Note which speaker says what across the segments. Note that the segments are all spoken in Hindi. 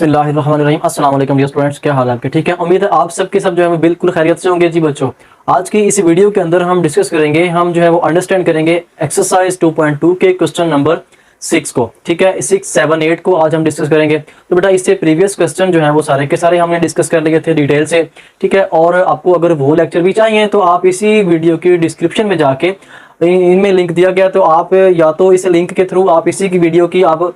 Speaker 1: बिस्मिल्लाहिर्रहमानिर्रहीम। अस्सलाम वालेकुम डियर स्टूडेंट्स, क्या हाल है आपके? ठीक है, उम्मीद है आप सबके सब जो है वो बिल्कुल खैरियत से होंगे। जी बच्चों, आज की इस वीडियो के अंदर हम डिस्कस करेंगे, हम जो है वो अंडरस्टैंड करेंगे एक्सरसाइज 2.2 के क्वेश्चन नंबर 6 को। ठीक है, 6, 7, 8 को आज हम डिस्कस करेंगे। तो बेटा इससे प्रीवियस क्वेश्चन जो है वो सारे के सारे हमने डिस्कस कर लिए थे डिटेल से। ठीक है, और आपको अगर वो लेक्चर भी चाहिए तो आप इसी वीडियो की डिस्क्रिप्शन में जाके इनमें लिंक दिया गया, तो आप या तो इस लिंक के थ्रू आप इसी की वीडियो की आप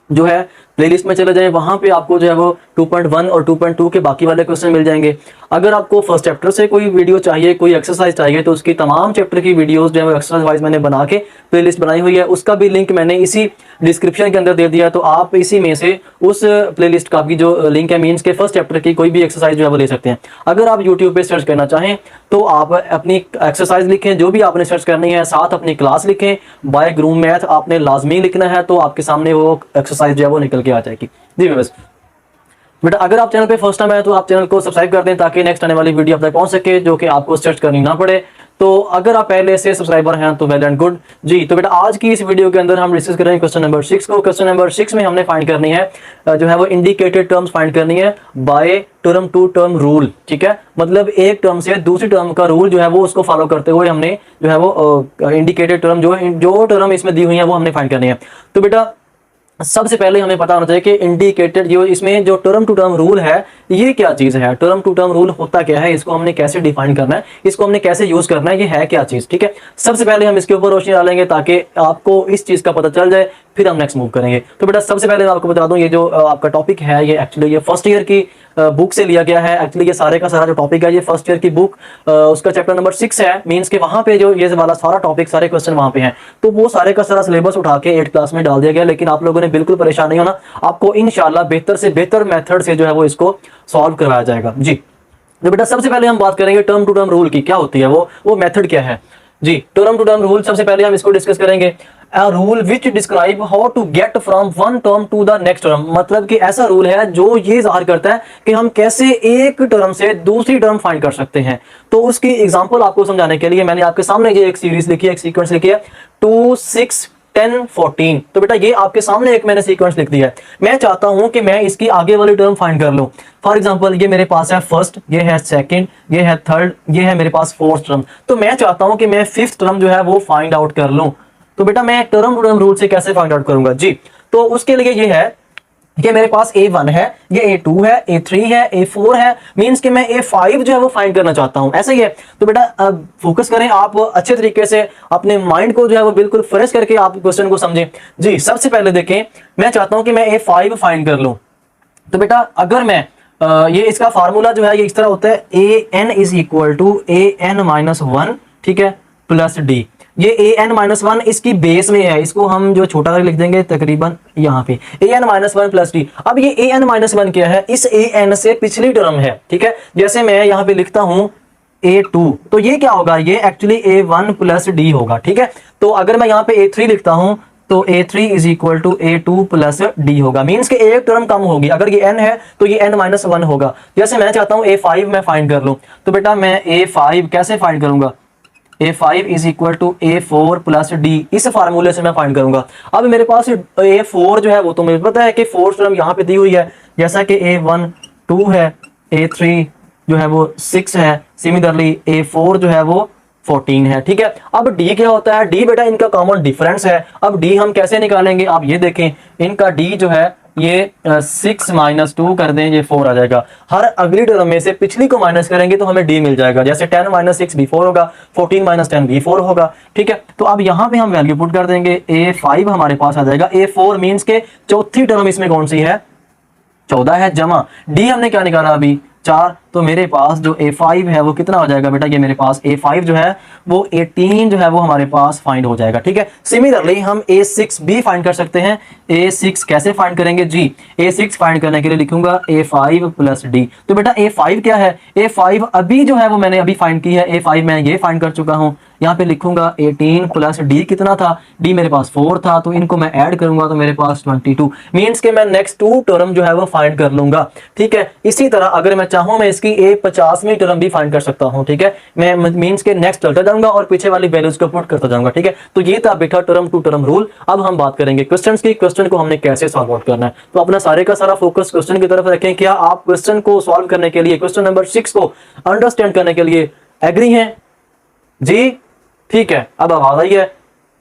Speaker 1: जो है प्लेलिस्ट में चले जाएं, वहां पे आपको जो है वो 2.1 और 2.2 के बाकी वाले क्वेश्चन मिल जाएंगे। अगर आपको फर्स्ट चैप्टर से कोई वीडियो चाहिए, कोई एक्सरसाइज चाहिए, तो उसकी तमाम चैप्टर की वीडियोस जो है वो एक्सरसाइज वाइज मैंने बना के प्लेलिस्ट बनाई हुई है, उसका भी लिंक मैंने इसी डिस्क्रिप्शन के अंदर दे दिया। तो आप इसी में से उस प्लेलिस्ट का भी जो लिंक है, मीन्स के फर्स्ट चैप्टर की कोई भी एक्सरसाइज जो है वो ले सकते हैं। अगर आप यूट्यूब पे सर्च करना चाहें तो आप अपनी एक्सरसाज लिखें, जो भी आपने सर्च करनी है, साथ अपनी क्लास लिखें, बाय ग्रूम मैथ आपने लाजमी लिखना है, तो आपके सामने वो एक्सरसाइज जो है वो निकल के आ जाएगी। जी बस बेटा, अगर आप चैनल पे फर्स्ट टाइम आए तो आप चैनल को सब्सक्राइब कर दें ताकि नेक्स्ट आने वाली वीडियो आप तक पहुंच सके, जो कि आपको सर्च करनी ना पड़े। तो अगर आप पहले से सब्सक्राइबर हैं तो वेल एंड गुड। जी तो बेटा, आज की इस वीडियो के अंदर हम डिस्कस करेंगे क्वेश्चन नंबर 6 को। क्वेश्चन नंबर 6 में हमने फाइंड करनी है जो है वो इंडिकेटेड टर्म्स फाइंड करनी है by term to term rule. ठीक है, मतलब एक टर्म से दूसरी टर्म का रूल जो है वो उसको फॉलो करते हुए हमने जो है वो इंडिकेटेड टर्म जो टर्म इसमें दी हुई है वो हमने फाइंड करनी है। तो बेटा सबसे पहले हमें पता होना चाहिए कि इंडिकेटेड जो इसमें जो टर्म टू टर्म रूल है ये क्या चीज है, टर्म टू टर्म रूल होता क्या है, इसको हमने कैसे डिफाइन करना है, इसको हमने कैसे यूज करना है, ये है क्या चीज। ठीक है, सबसे पहले हम इसके ऊपर रोशनी डालेंगे ताकि आपको इस चीज का पता चल जाए, फिर हम नेक्स्ट मूव करेंगे। तो बेटा सबसे पहले मैं आपको बता दूं, ये जो आपका टॉपिक है ये एक्चुअली ये फर्स्ट ईयर की बुक से लिया गया है। एक्चुअली ये सारे का सारा जो टॉपिक है ये फर्स्ट ईयर की बुक उसका चैप्टर नंबर 6 है, मींस के वहां पे जो ये वाला सारा टॉपिक सारे क्वेश्चन वहां पे हैं। तो वो सारे का सारा सिलेबस उठा के 8 क्लास में डाल दिया गया, लेकिन आप लोगों ने बिल्कुल परेशान नहीं होना, आपको इंशाल्लाह बेहतर से बेहतर मेथड से जो है वो इसको सॉल्व करवाया जाएगा। जी तो बेटा सबसे पहले हम बात करेंगे टर्म टू टर्म रूल की, क्या होती है वो मेथड क्या है। जी टर्म टू टर्म रूल सबसे पहले हम इसको डिस्कस करेंगे। A rule which describe how to get from one term to the next term, मतलब कि ऐसा रूल है जो ये जाहिर करता है कि हम कैसे एक टर्म से दूसरी टर्म फाइंड कर सकते हैं। तो उसकी एग्जांपल आपको समझाने के लिए मैंने आपके सामने ये एक सीरीज लिखी है, एक सीक्वेंस लिखी है 2, 6, 10, 14। तो बेटा ये आपके सामने एक मैंने सीक्वेंस लिख दिया है। मैं चाहता हूं कि मैं इसकी आगे वाली टर्म फाइंड कर लूं। फॉर एग्जांपल ये मेरे पास है फर्स्ट, ये है सेकंड, ये है थर्ड, ये है मेरे पास फोर्थ टर्म। तो मैं चाहता हूं कि मैं फिफ्थ टर्म जो है वो फाइंड आउट कर लूं। तो बेटा मैं टर्म टू टर्म रूल से कैसे फाइंड आउट करूंगा? जी तो उसके लिए ये है कि मेरे पास A1 है, ये A2 है, A3 है, A4 है, मींस कि मैं A5 जो है वो फाइंड करना चाहता हूं। ऐसा ही है। तो बेटा अब फोकस करें, आप अच्छे तरीके से अपने माइंड को जो है वो बिल्कुल फ्रेश करके आप क्वेश्चन को समझें। जी सबसे पहले देखें, मैं चाहता हूं कि मैं A5 फाइंड कर लूं। तो बेटा अगर मैं ये इसका फार्मूला जो है ये इस तरह होता है, AN is equal to AN-1, ठीक है, प्लस D। ये AN-1 इसकी बेस में है, इसको हम जो छोटा लिख देंगे तकरीबन यहाँ पे AN-1 प्लस D। अब ये AN-1 क्या है? इस AN से पिछली टर्म है। ठीक है, जैसे मैं यहाँ पे लिखता हूँ A2, तो ये क्या होगा? ये एक्चुअली A1 प्लस D होगा। ठीक है, तो अगर मैं यहाँ पे A3 लिखता हूँ तो A3 is equal to A2 plus D होगा, मीन्स के एक टर्म कम होगी। अगर ये N है तो ये N-1 होगा। जैसे मैं चाहता हूँ A5 मैं फाइंड कर लूँ, तो बेटा मैं A5 कैसे फाइंड करूंगा? A5 is equal to A4 plus D, इस फार्मूले से मैं फाइंड करूंगा। अब मेरे पास A4 जो है वो तो मुझे पता है कि फोर्थ टर्म यहाँ पे दी हुई है, जैसा कि A1 2 है, A3 जो है वो 6 है, सिमिलरली A4 जो है वो 14 है। ठीक है, अब D क्या होता है? D बेटा इनका कॉमन डिफरेंस है। अब D हम कैसे निकालेंगे? आप ये देखें, इनका D जो है ये 6 माइनस 2 कर दें, ये 4 आ जाएगा। हर अगली टर्म में से पिछली को माइनस करेंगे तो हमें D मिल जाएगा। जैसे 10 माइनस 6 भी 4 होगा, 14 माइनस 10 भी 4 होगा। ठीक है, तो अब यहाँ पे हम वैल्यू पुट कर देंगे, A5 हमारे पास आ जाएगा। A4 मीन्स के चौथी टर्म इसमें कौन सी है? 14 है, जमा D हमने क्या निकाला अभी? 4। तो मेरे पास जो A5 है वो कितना हो जाएगा बेटा? ये मेरे पास A5 जो है वो 18 जो है वो हमारे पास फाइंड हो जाएगा। ठीक है, सिमिलरली हम A6 भी फाइंड कर सकते हैं। A6 कैसे फाइंड करेंगे? जी A6 फाइंड करने के लिए लिखूंगा A5 प्लस D। तो बेटा A5 क्या है? A5 अभी जो है वो मैंने अभी फाइंड की है। A5 मैं ये फाइंड कर चुका हूँ, यहाँ पे लिखूंगा 18 प्लस डी कितना था, डी मेरे पास 4 था, तो इनको मैं ऐड करूंगा तो मेरे पास 22 मींस के मैं नेक्स्ट 2 टर्म जो है वो फाइंड कर लूंगा। ठीक है, इसी तरह अगर मैं चाहूं मैं इसकी 50वीं टर्म भी फाइंड कर सकता हूं। ठीक है, मैं मींस के नेक्स्ट चलता जाऊंगा और पीछे वाली वैल्यूज को पुट करता जाऊंगा। ठीक है, तो ये था बेटा टर्म टू टर्म रूल। अब हम बात करेंगे क्वेश्चन की, क्वेश्चन को हमने कैसे सॉल्व आउट करना है। तो अपना सारे का सारा फोकस क्वेश्चन की तरफ रखें। क्या आप क्वेश्चन को सॉल्व करने के लिए, क्वेश्चन नंबर 6 को अंडरस्टैंड करने के लिए एग्री हैं जी? ठीक है, अब आवाज आई है,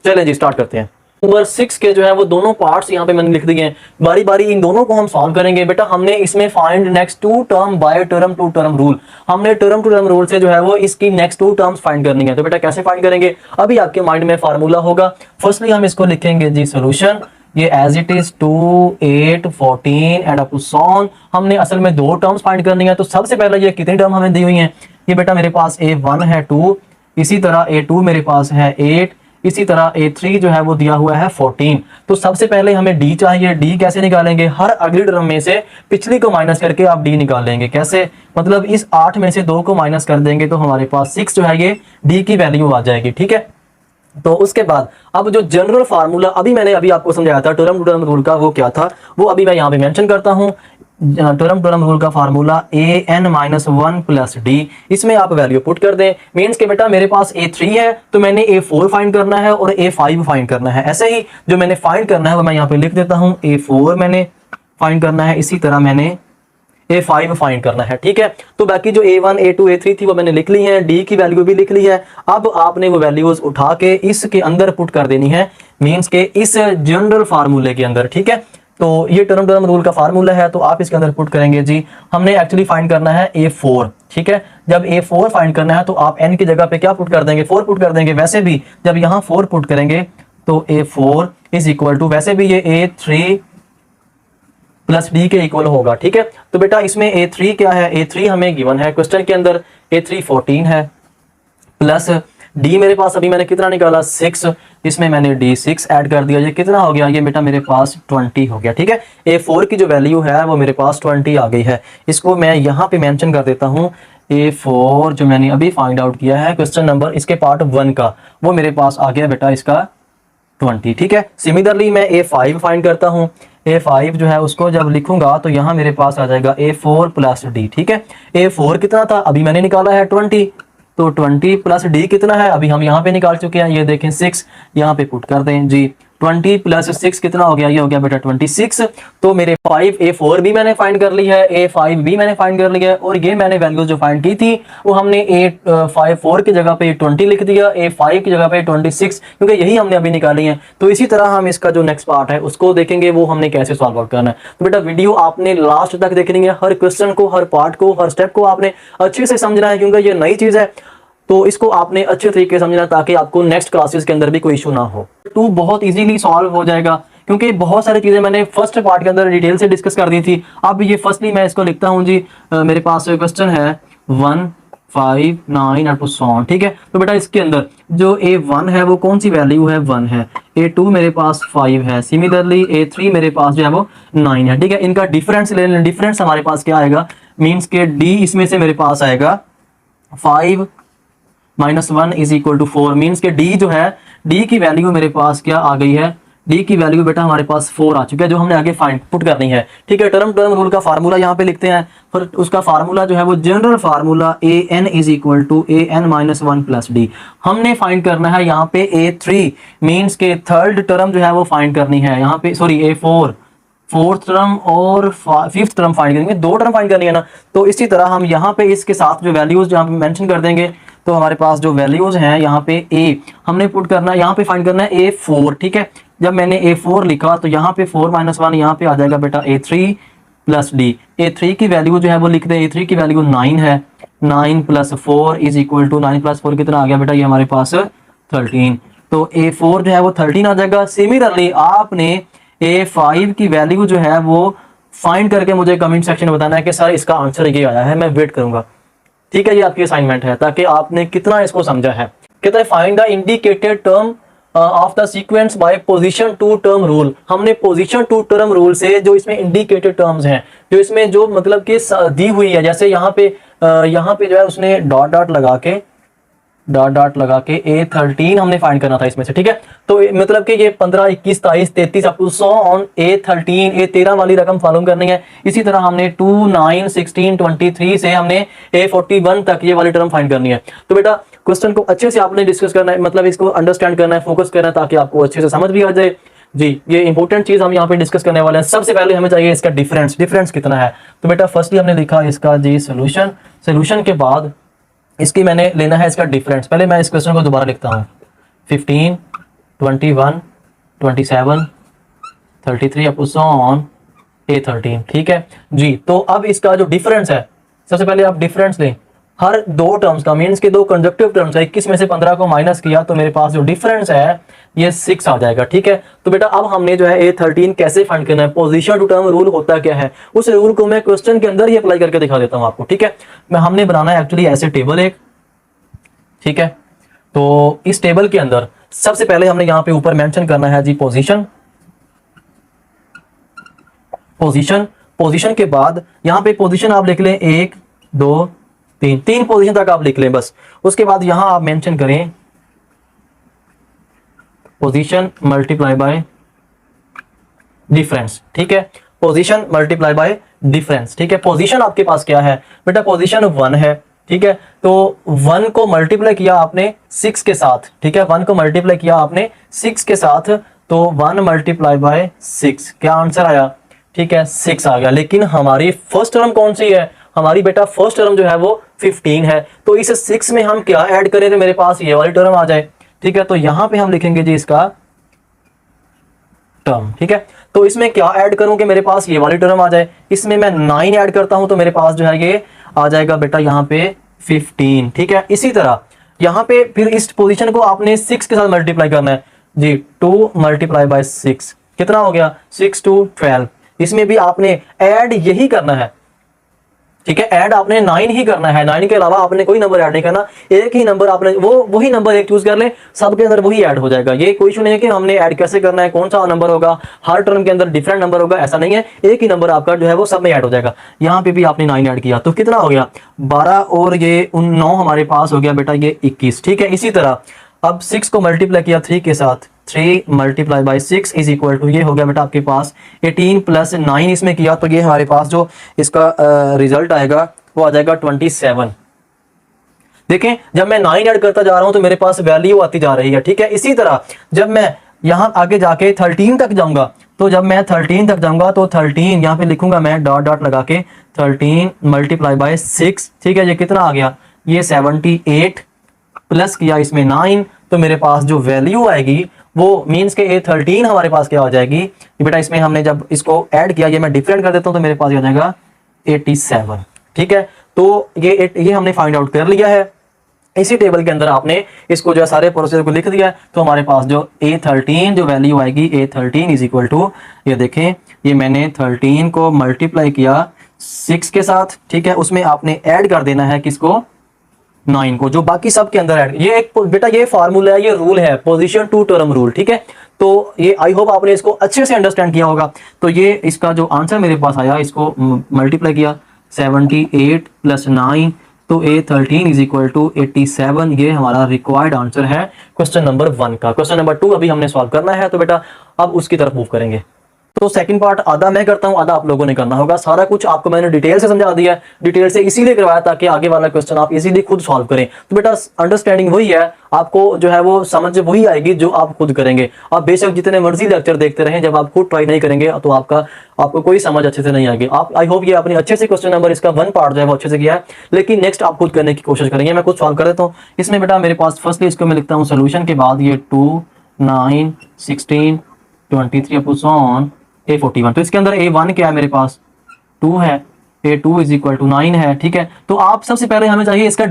Speaker 1: चलें जी स्टार्ट करते हैं। नंबर 6 के जो है वो दोनों पार्ट्स यहाँ पे मैंने लिख दिए हैं, बारी बारी इन दोनों को हम सॉल्व करेंगे। बेटा हमने इसमें find next 2 term by term to term rule, हमने टर्म टू टर्म रूल से जो है वो इसकी नेक्स्ट 2 टर्म्स फाइंड करनी है। तो बेटा कैसे फाइंड करेंगे, अभी आपके माइंड में फार्मूला होगा। फर्स्टली हम इसको लिखेंगे जी सोल्यूशन, ये as it is 2 8 14 and up to so on. हमने असल में 2 टर्म्स फाइंड करनी है। तो सबसे पहले ये कितनी टर्म हमें दी हुई है, ये बेटा मेरे पास A1 है 2, इसी तरह A2 मेरे पास है 8, इसी तरह A3 जो है वो दिया हुआ है 14। तो सबसे पहले हमें D चाहिए। D कैसे निकालेंगे, हर अगली टर्म में से पिछली को माइनस करके आप D निकालेंगे। कैसे, मतलब इस 8 में से 2 को माइनस कर देंगे तो हमारे पास 6 जो है ये D की वैल्यू आ जाएगी। ठीक है, तो उसके बाद अब जो जनरल फार्मूला मैंने आपको समझाया था टर्म टू टर्म रूल का, वो क्या था वो अभी मैं यहाँ पे मेंशन करता हूँ। टर्म टू टर्म रूल का फार्मूला an-1 प्लस डी, इसमें आप वैल्यू पुट कर दें। मींस के बेटा मेरे पास A3 है तो मैंने A4 फाइंड करना है और A5 फाइंड करना है। ऐसे ही जो मैंने फाइंड करना है वो मैं यहाँ पे लिख देता हूँ, A4 मैंने फाइंड करना है, इसी तरह मैंने A5 फाइंड करना है। ठीक है, तो बाकी जो A1 A2 A3 थी वो मैंने लिख ली है, D की वैल्यू भी लिख ली है। अब आपने वो वैल्यूज उठा के इसके अंदर पुट कर देनी है, मींस के इस जनरल फार्मूले के अंदर। ठीक है, तो ये टर्म टर्म रूल का फार्मूला है, तो आप इसके अंदर पुट करेंगे जी। हमने एक्चुअली फाइंड करना है A4। ठीक है, जब A4 फाइंड करना है तो आप n की जगह पे क्या पुट कर देंगे, 4 पुट कर देंगे। वैसे भी जब यहाँ 4 पुट करेंगे तो A4 इज इक्वल टू, वैसे भी ये A3 प्लस डी के इक्वल होगा। ठीक है, तो बेटा इसमें A3 क्या है, A3 हमें गिवन है क्वेश्चन के अंदर, A3 14 है, प्लस D मेरे पास अभी मैंने कितना निकाला 6, इसमें मैंने D6 ऐड कर दिया, ये कितना हो गया, ये बेटा मेरे पास 20 हो गया। ठीक है, A4 की जो वैल्यू है वो मेरे पास 20 आ गई है। इसको मैं यहाँ पे मेंशन कर देता हूँ, A4 जो मैंने अभी फाइंड आउट किया है क्वेश्चन नंबर इसके पार्ट 1 का, वो मेरे पास आ गया बेटा इसका 20। ठीक है, सिमिलरली मैं A5 फाइंड करता हूँ। A5 जो है उसको जब लिखूंगा तो यहाँ मेरे पास आ जाएगा A4 प्लस डी। ठीक है, A4 कितना था, अभी मैंने निकाला है 20, तो 20 प्लस डी कितना है, अभी हम यहाँ पे निकाल चुके हैं, ये देखें 6, यहाँ पे पुट कर दें जी। 20 प्लस 6 कितना हो गया, ये हो गया बेटा 26। तो मेरे 5 A4 भी मैंने फाइंड कर ली है, A5 भी मैंने फाइंड कर लिया है, और ये मैंने वैल्यू जो फाइंड की थी वो हमने A4 की जगह पे 20 लिख दिया, A5 की जगह पे 26, क्योंकि यही हमने अभी निकाली है। तो इसी तरह हम इसका जो नेक्स्ट पार्ट है उसको देखेंगे, वो हमने कैसे सॉल्व आउट करना है। तो बेटा वीडियो आपने लास्ट तक देखनी है, हर क्वेश्चन को, हर पार्ट को, हर स्टेप को आपने अच्छे से समझना है, क्योंकि ये नई चीज है। तो इसको आपने अच्छे तरीके से समझना ताकि आपको नेक्स्ट क्लासेस के अंदर भी कोई इशू ना हो। 2 बहुत इजीली सॉल्व हो जाएगा, क्योंकि बहुत सारी चीजें मैंने फर्स्ट पार्ट के अंदर डिटेल से डिस्कस कर दी थी। अब ये फर्स्टली मैं इसको लिखता हूं जी, मेरे पास क्वेश्चन है 1 5 9 अप टू सॉन। ठीक है, तो बेटा इसके अंदर जो A1 है वो कौन सी वैल्यू है, 1 है, A2 मेरे पास 5 है, सिमिलरली A3 मेरे पास जो है वो 9 है। ठीक है, इनका डिफरेंस ले लें, डिफरेंस हमारे पास क्या आएगा, मीन्स के D इसमें से मेरे पास आएगा 5 minus 1 is equal to 4, means के D जो है, D की वैल्यू मेरे पास क्या आ गई है, D की वैल्यू बेटा हमारे पास 4 आ चुका है, जो हमने आगे फाइंड पुट करनी है। ठीक है, टर्म टर्म रूल का फार्मूला यहाँ पे लिखते हैं, फिर उसका फार्मूला जो है वो general formula an is equal to an-1 plus D. हमने फाइंड करना है यहाँ पे A3, मीन्स के थर्ड टर्म जो है वो फाइंड करनी है यहाँ पे, सॉरी A4, फोर्थ टर्म और फिफ्थ टर्म फाइंड करेंगे, 2 टर्म फाइंड करनी है ना। तो इसी तरह हम यहाँ पे इसके साथ जो वैल्यूज यहाँ पे मेंशन कर देंगे, तो हमारे पास जो वैल्यूज हैं यहाँ पे A हमने पुट करना है, यहाँ पे फाइंड करना है A4। ठीक है, जब मैंने A4 लिखा तो यहाँ पे 4 माइनस 1 यहाँ पे आ जाएगा बेटा A3 प्लस डी। A3 की वैल्यू जो है वो लिख दें, A3 की वैल्यू 9 है, 9 plus 4 is equal to 9 plus 4 कितना आ गया बेटा, ये हमारे पास 13। तो A4 जो है वो 13 आ जाएगा। सिमिलरली आपने A5 की वैल्यू जो है वो फाइंड करके मुझे कमेंट सेक्शन में बताना है कि सर इसका आंसर ये आया है, मैं वेट करूंगा। ठीक है, ये आपकी असाइनमेंट है, ताकि आपने कितना इसको समझा है। कहता है find the indicated term of the sequence by position to term rule. हमने पोजीशन टू टर्म रूल से जो इसमें इंडिकेटेड टर्म्स हैं, जो इसमें जो मतलब कि दी हुई है, जैसे यहाँ पे जो है उसने डॉट डॉट लगा के डॉट डॉट लगा के A13 हमने फाइंड करना था इसमें से, ठीक है। तो मतलब कि ये 15, 21, 23, 33 up to 100 on A13, A13 वाली रकम फॉलो करनी है। इसी तरह हमने 2, 9, 16, 23 से हमने A41 तक ये वाली टर्म फाइंड करनी है। तो बेटा क्वेश्चन को अच्छे से आपने डिस्कस करना है, मतलब इसको अंडरस्टैंड करना है, फोकस करना है, ताकि आपको अच्छे से समझ भी आ जाए। जी, ये इंपॉर्टेंट चीज हम यहाँ पे डिस्कस करने वाले हैं। सबसे पहले हमें चाहिए इसका डिफरेंस कितना है। तो बेटा फर्स्टली हमने लिखा इसका जी सोल्यूशन के बाद इसकी मैंने लेना है इसका डिफरेंस। पहले मैं इस क्वेश्चन को दोबारा लिखता हूँ। 15, 21, 27, 33 अप टू ऑन A13, ठीक है जी। तो अब इसका जो डिफरेंस है, सबसे पहले आप डिफरेंस लें हर दो टर्म्स का, मीन्स के दो कंजक्टिव टर्म्स है। 21 में से 15 को माइनस किया तो मेरे पास जो डिफरेंस है ये 6 आ जाएगा, ठीक है। तो बेटा अब हमने जो है A13 कैसे फाइंड करना है, पोजीशन टू टर्म रूल होता क्या है, उस रूल को मैं क्वेश्चन के अंदर ही अप्लाई करके दिखा देता हूं आपको, ठीक है। हमने बनाना है एक्चुअली ऐसे टेबल एक, ठीक है। तो इस टेबल के अंदर सबसे पहले हमने यहाँ पे ऊपर मेंशन करना है जी पोजीशन के बाद यहाँ पे पोजीशन आप लिख लें 1, 2, 3 पोजीशन तक आप लिख लें बस। उसके बाद यहां आप मेंशन करें पोजीशन मल्टीप्लाई बाय डिफरेंस, ठीक है। पोजीशन मल्टीप्लाई बाय डिफरेंस, ठीक है। पोजीशन आपके पास क्या है बेटा, पोजीशन 1 है, ठीक है। तो 1 को मल्टीप्लाई किया आपने 6 के साथ, ठीक है। 1 को मल्टीप्लाई किया आपने 6 के साथ, तो 1 मल्टीप्लाई बाय 6, क्या आंसर आया, ठीक है 6 आ गया। लेकिन हमारी फर्स्ट टर्म कौन सी है, हमारी बेटा फर्स्ट टर्म जो है वो 15 है। तो इस 6 में हम क्या ऐड करें तो मेरे पास ये वाली टर्म आ जाए, ठीक है। तो यहां पे हम लिखेंगे जी इसका टर्म, ठीक है। तो इसमें क्या ऐड करूं कि मेरे पास ये वाली टर्म आ जाए। इसमें मैं 9 ऐड करता हूं तो मेरे पास जो है ये आ जाएगा बेटा यहाँ पे 15, ठीक है। इसी तरह यहाँ पे फिर इस पोजीशन को आपने 6 के साथ मल्टीप्लाई करना है जी। 2 मल्टीप्लाई बाय 6 कितना हो गया, 6 to 12। इसमें भी आपने ऐड यही करना है, ठीक है। ऐड आपने 9 ही करना है, 9 के अलावा आपने कोई नंबर ऐड नहीं करना। एक ही नंबर आपने वही नंबर एक चूज कर ले, सबके अंदर वही ऐड हो जाएगा। ये कोई इशू नहीं है कि हमने ऐड कैसे करना है, कौन सा नंबर होगा, हर टर्म के अंदर डिफरेंट नंबर होगा, ऐसा नहीं है। एक ही नंबर आपका जो है वो सब में ऐड हो जाएगा। यहाँ पे भी आपने 9 ऐड किया तो कितना हो गया 12, और ये 9 हमारे पास हो गया बेटा ये 21, ठीक है। इसी तरह अब 6 को मल्टीप्लाई किया 3 के साथ, 3 multiply by 6 is equal to ये हो गया बेटा आपके पास 18 प्लस 9 इसमें किया तो ये हमारे पास जो इसका रिजल्ट आएगा वो आ जाएगा 27। देखें जब मैं 9 ऐड करता जा रहा हूं तो मेरे पास वैल्यू आती जा रही है, ठीक है। इसी तरह जब मैं यहां आगे जाके 13 तक जाऊंगा, तो जब मैं 13 तक जाऊंगा तो 13 यहां पे लिखूंगा मैं डॉट डॉट लगा के 13 मल्टीप्लाई बाय 6, ठीक है। ये कितना आ गया, ये 78 प्लस किया इसमें 9, तो मेरे पास जो वैल्यू आएगी वो मीन्स के A13 हमारे पास क्या हो जाएगी बेटा। इसमें हमने जब इसको ऐड किया, ये मैं डिफरेंट कर देता हूं तो मेरे पास आ जाएगा 87, ठीक है। तो ये हमने फाइंड आउट कर लिया है। इसी टेबल के अंदर आपने इसको जो है सारे प्रोसेस को लिख दिया है, तो हमारे पास जो A13 जो वैल्यू आएगी A13 इज इक्वल टू, ये देखें ये मैंने 13 को मल्टीप्लाई किया 6 के साथ, ठीक है। उसमें आपने ऐड कर देना है किसको, 9 को, जो बाकी सब के अंदर ऐड। ये एक बेटा ये फार्मूला है, ये रूल है पोजीशन टू टर्म रूल, ठीक है। तो ये आई होप आपने इसको अच्छे से अंडरस्टैंड किया होगा। तो ये इसका जो आंसर मेरे पास आया, इसको मल्टीप्लाई किया 78 प्लस 9, तो A13 इज इक्वल टू 87। ये हमारा रिक्वायर्ड आंसर है क्वेश्चन नंबर 1 का। क्वेश्चन नंबर 2 अभी हमने सॉल्व करना है, तो बेटा अब उसकी तरफ मूव करेंगे। तो सेकंड पार्ट आधा मैं करता हूं, आधा आप लोगों ने करना होगा। सारा कुछ आपको मैंने डिटेल से समझा दिया है, डिटेल से इसीलिए करवाया ताकि आगे वाला क्वेश्चन आप इजीली खुद सॉल्व करें। तो बेटा अंडरस्टैंडिंग वही है, आपको जो है वो समझ वही आएगी जो आप खुद करेंगे। आप बेशक जितने मर्जी लेक्चर देखते रहें, जब आप खुद ट्राई नहीं करेंगे तो आपको कोई समझ अच्छे से नहीं आएगी। आप आई होप ये आपने अच्छे से क्वेश्चन नंबर इसका 1 पार्ट जो है वो अच्छे से किया है, लेकिन नेक्स्ट आप खुद करने की कोशिश करेंगे। मैं खुद सॉल्व कर देता हूँ। इसमें बेटा मेरे पास फर्स्टली इसको मैं लिखता हूँ सोल्यूशन के बाद ये 2, 9, 16, 23 अप टू ऑन A41। तो इसके अंदर A1 क्या है मेरे पास 2 है, A2 इज इक्वल टू 9 है, ठीक है। तो आप सबसे पहले हमें चाहिए इसका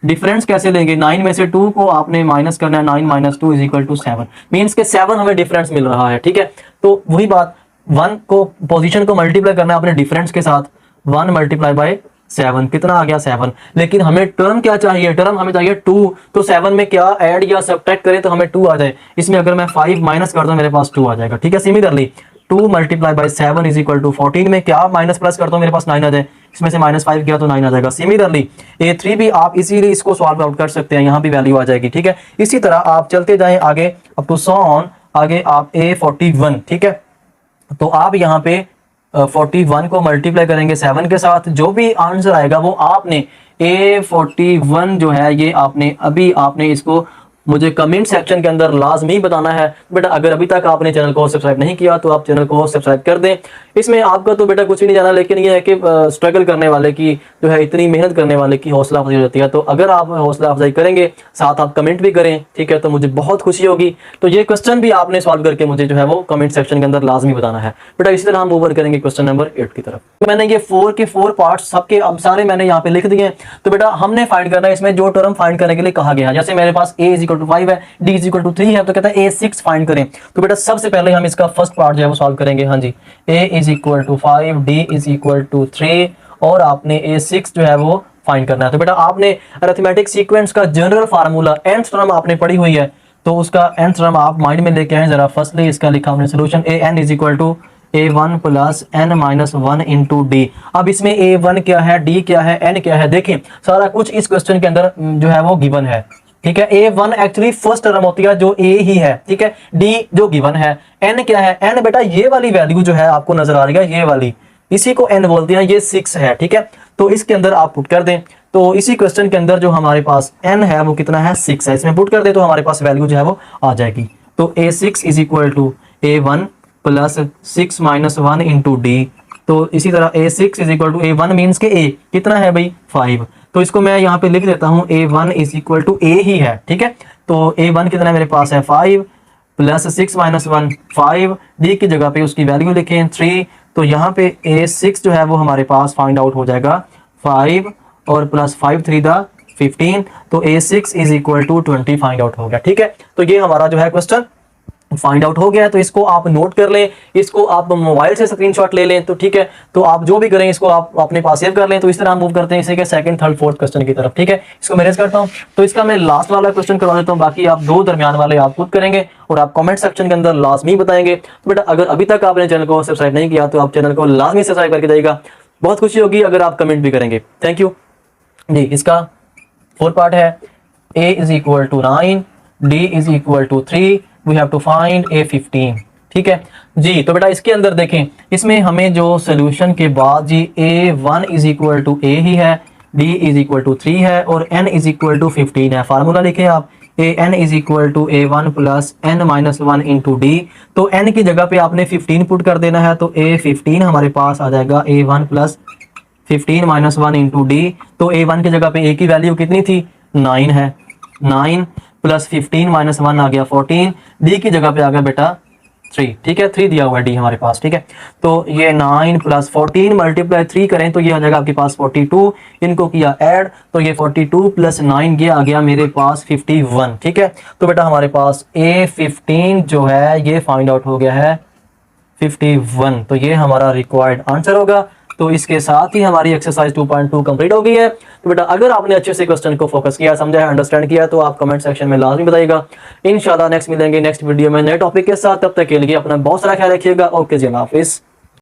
Speaker 1: डिफरेंस कैसे लेंगे, 9 में से 2 को आपने माइनस करना है, 9 minus 2 is equal to 7, means के 7 हमें डिफरेंस मिल रहा है, ठीक है। तो वही बात 1 को पोजीशन को मल्टीप्लाई करना है अपने डिफरेंस के साथ, 1 मल्टीप्लाई बाय 7 कितना आ गया 7। लेकिन हमें टर्म क्या चाहिए, टर्म हमें चाहिए 2, तो 7 में क्या ऐड या सब्ट्रैक्ट करें तो हमें 2 आ जाए। इसमें अगर मैं 5 माइनस कर दूं मेरे पास 2 आ जाएगा, ठीक है। Similarly 2 multiply by 7 is equal to 14 में क्या माइनस प्लस करता हूं मेरे पास 9 आ जाए, इसमें से -5 किया तो 9 आ जाएगा। सिमिलरली A3 भी आप इजीली इसको सॉल्व आउट कर सकते हैं, यहाँ भी वैल्यू आ जाएगी, ठीक है। इसी तरह आप चलते जाएं आगे अप टू सो ऑन, आगे आप A41, ठीक है। तो आप यहाँ पे 41 को मल्टीप्लाई करेंगे 7 के साथ, जो भी आंसर आएगा वो आपने A41 जो है ये आपने इसको मुझे कमेंट सेक्शन के अंदर लाजमी बताना है। बेटा अगर अभी तक आपने चैनल को सब्सक्राइब नहीं किया तो आप चैनल को सब्सक्राइब कर दें। इसमें आपका तो बेटा कुछ ही नहीं जाना, लेकिन ये है कि स्ट्रगल करने वाले की जो है, इतनी मेहनत करने वाले की हौसला अफजाई हो जाती है। तो अगर आप हौसला अफजाई करेंगे, साथ आप कमेंट भी करें, ठीक है, तो मुझे बहुत खुशी होगी। तो ये क्वेश्चन भी आपने सॉल्व करके मुझे जो है वो कमेंट सेक्शन के अंदर लाजमी बताना है। बेटा इसी तरह हम ओवर करेंगे क्वेश्चन नंबर 8 की तरफ। तो मैंने ये 4 के 4 पार्ट्स सबके अब सारे मैंने यहाँ पे लिख दिए हैं। तो बेटा हमने फाइंड करना है इसमें जो टर्म फाइंड करने के लिए कहा गया है। जैसे मेरे पास a = 5 है, d = 3 है, तो कहता है A6 फाइंड करें। तो बेटा सबसे पहले हम इसका फर्स्ट पार्ट जो है वो सॉल्व करेंगे। हाँ जी, a = 5, d = 3 और आपने A6 जो है वो फाइंड करना है। तो बेटा आपने अरिथमेटिक सीक्वेंस का जनरल फार्मूला nth टर्म आपने पढ़ी हुई है, तो उसका nth टर्म आप माइंड में लेके आए जरा। फर्स्टली इसका लिखा हमने solution an = a1 + n-1 × d। अब इसमें a1 क्या है, d क्या है, n क्या है, देखें सारा कुछ इस क्वेश्चन के अंदर जो है वो गिवन है, ठीक है। A1 एक्चुअली फर्स्ट टर्म होती है जो A ही है, ठीक है। D जो गिवन है, N क्या है, N बेटा ये वाली वैल्यू जो है आपको नजर आ रही है, ये वाली, इसी को N बोलते हैं, ये 6 है, ठीक है। तो इसके अंदर आप पुट कर दें। तो इसी क्वेश्चन के अंदर जो हमारे पास N है वो कितना है, 6 है, इसमें पुट कर दे तो हमारे पास वैल्यू जो है वो आ जाएगी। तो A6 = A1 + 6 - 1 × d। तो इसी तरह A6 = A1 मीन्स के A कितना है भाई, 5। तो इसको मैं यहाँ पे लिख देता हूँ, A1 = A ही है, ठीक है। तो A1 कितना मेरे पास है, 5 + 6 - 1 5, D की जगह पे उसकी वैल्यू लिखें 3। तो यहाँ पे A6 जो है वो हमारे पास फाइंड आउट हो जाएगा 5 और +5 3 = 15। तो A6 = 20 फाइंड आउट हो गया, ठीक है। तो ये हमारा जो है क्वेश्चन फाइंड आउट हो गया है। तो इसको आप नोट कर लें, इसको आप मोबाइल से स्क्रीनशॉट ले लें, तो ठीक है। तो आप जो भी करें इसको आप अपने पास सेव कर लें। तो इस तरह हम मूव करते हैं इसे के सेकंड, थर्ड, फोर्थ क्वेश्चन की तरफ, ठीक है। इसको मैं रेज करता हूं। तो इसका मैं लास्ट वाला क्वेश्चन करवा देता हूं, बाकी आप दो दरमियान वाले आप खुद करेंगे और आप कमेंट सेक्शन के अंदर लाजमी बताएंगे। तो बेटा अगर अभी तक आपने चैनल को सब्सक्राइब नहीं किया तो आप चैनल को लाजमी सब्सक्राइब करके जाइएगा। बहुत खुशी होगी अगर आप कमेंट भी करेंगे। थैंक यू जी। इसका 4 पार्ट है, a = 9, d = 3, we have to find A15, ठीक है जी। तो बेटा इसके अंदर देखें, इसमें हमें जो सोल्यूशन के बाद जी A1 = A ही है, d = 3 है और n = 15 है। फार्मूला लिखें आप, an = A1 + n-1 × d। तो n की जगह पे आपने 15 पुट कर देना है। तो A15 हमारे पास आ जाएगा A1 + 15 - 1 × d। तो A1 की जगह पे A की वैल्यू कितनी थी, 9 है, 9 + 15 - 1 आ गया 14। D की जगह पे आ गया बेटा 3, ठीक है, 3 दिया हुआ है D हमारे पास, ठीक है। तो ये 9 + 14 × 3 करें तो ये आ जाएगा आपके पास 42। इनको किया ऐड तो ये 42 + 9 ये आ गया मेरे पास 51, ठीक है। तो बेटा हमारे पास A15 जो है ये फाइंड आउट हो गया है 51। तो ये हमारा रिक्वायर्ड आंसर होगा। तो इसके साथ ही हमारी एक्सरसाइज 2.2 कंप्लीट हो गई है। तो बेटा अगर आपने अच्छे से क्वेश्चन को फोकस किया, समझा है, अंडरस्टैंड किया तो आप कमेंट सेक्शन में लाजमी बताइएगा। इंशाल्लाह नेक्स्ट मिलेंगे नेक्स्ट वीडियो में नए टॉपिक के साथ। तब तक के लिए अपना बहुत सारा ख्याल रखिएगा। ओके जी, अल्लाह हाफिज़।